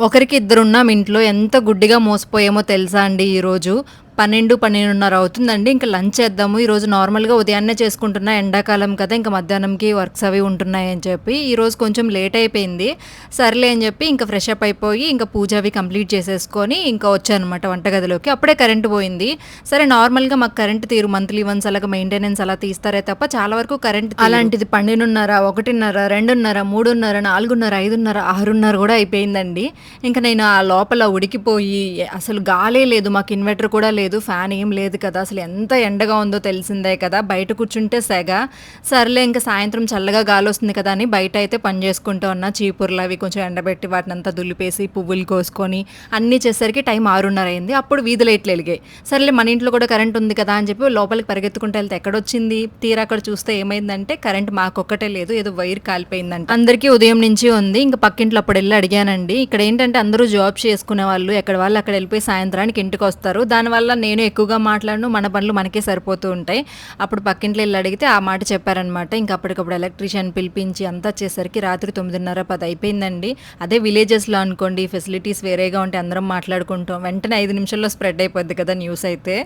ఒకరికి ఇద్దరున్నాం ఇంట్లో. ఎంత గుడ్డిగా మోసపోయామో తెలుసా అండి ఈరోజు. 12, 12:30 అవుతుందండి. ఇంక లంచ్ చేద్దాము. ఈరోజు నార్మల్‌గా ఉదయాన్నే చేసుకుంటున్నా. ఎండాకాలం కదా! ఇంక మధ్యాహ్నంకి వర్క్స్ అవి ఉంటున్నాయని చెప్పి, ఈరోజు కొంచెం లేట్ అయిపోయింది. సర్లే అని చెప్పి ఇంక ఫ్రెష్ అప్ అయిపోయి, ఇంక పూజ అవి కంప్లీట్ చేసేసుకొని, ఇంకా వచ్చాననమాట వంటగదిలోకి. అప్పుడే కరెంట్ పోయింది. సరే నార్మల్‌గా మాకు కరెంట్ తీరు మంత్లీ వన్స్ అలాగా మెయింటెనెన్స్ అలా తీస్తారే తప్ప చాలా వరకు కరెంట్ తీయరు. అలాంటిది 12:30, 1:30, 2:30, 3:30, 4:30, 5:30, 6:30 కూడా అయిపోయిందండి. ఇంక నేను ఆ లోపల ఉడికిపోయి అసలు గాలే లేదు. మాకు ఇన్వర్టర్ కూడా లేదు. ఫ్యాన్ ఏం లేదు కదా! అసలు ఎంత ఎండగా ఉందో తెలిసిందే కదా! బయట కూర్చుంటే సెగ. సర్లే ఇంక సాయంత్రం చల్లగా గాలొస్తుంది కదా అని బయటయితే పని చేసుకుంటూ ఉన్నా. చీపుర్లవి కొంచెం ఎండబెట్టి వాటినంతా దులిపేసి, పువ్వులు కోసుకొని అన్నీ చేసేసరికి టైం 6:30 అయింది. అప్పుడు వీధి లైట్లెలిగాయి. సర్లే మన ఇంట్లో కూడా కరెంట్ ఉంది కదా అని చెప్పి లోపలికి పరిగెత్తుకుంటూ ఎళ్తే ఎక్కడొచ్చింది? తీరా అక్కడ చూస్తే ఏమైందంటే కరెంట్ మాకొక్కటే లేదు. ఏదో వైర్ కాలిపోయిందంట. అందరికీ ఉదయం నుంచి ఉంది. ఇంక పక్కింట్లో అప్పుడెళ్లి అడిగానండి. ఇక్కడేంటంటే అందరూ జాబ్ చేసుకునే వాళ్ళు ఎక్కడ వాళ్ళు అక్కడ ఎళ్ళిపోయి సాయంత్రానికి ఇంటికొస్తారు. దానివల్ల నేను ఎక్కువగా మాట్లాడను. మన పనులు మనకే సరిపోతూ ఉంటాయి. అప్పుడు పక్కింట్లో ఎళ్లి అడిగితే ఆ మాట చెప్పారనమాట. ఇంక అప్పటికప్పుడు ఎలక్ట్రీషియన్ పిలిపించి అంతా చేసేసరికి రాత్రి 9:30, 10 అయిపోయిందండి. అదే విలేజెస్‌లో అనుకోండి ఫెసిలిటీస్ వేరేగా ఉంటే అందరం మాట్లాడుకుంటాం. వెంటనే 5 నిమిషాల్లో స్ప్రెడ్ అయిపోద్ది కదా న్యూస్ అయితే.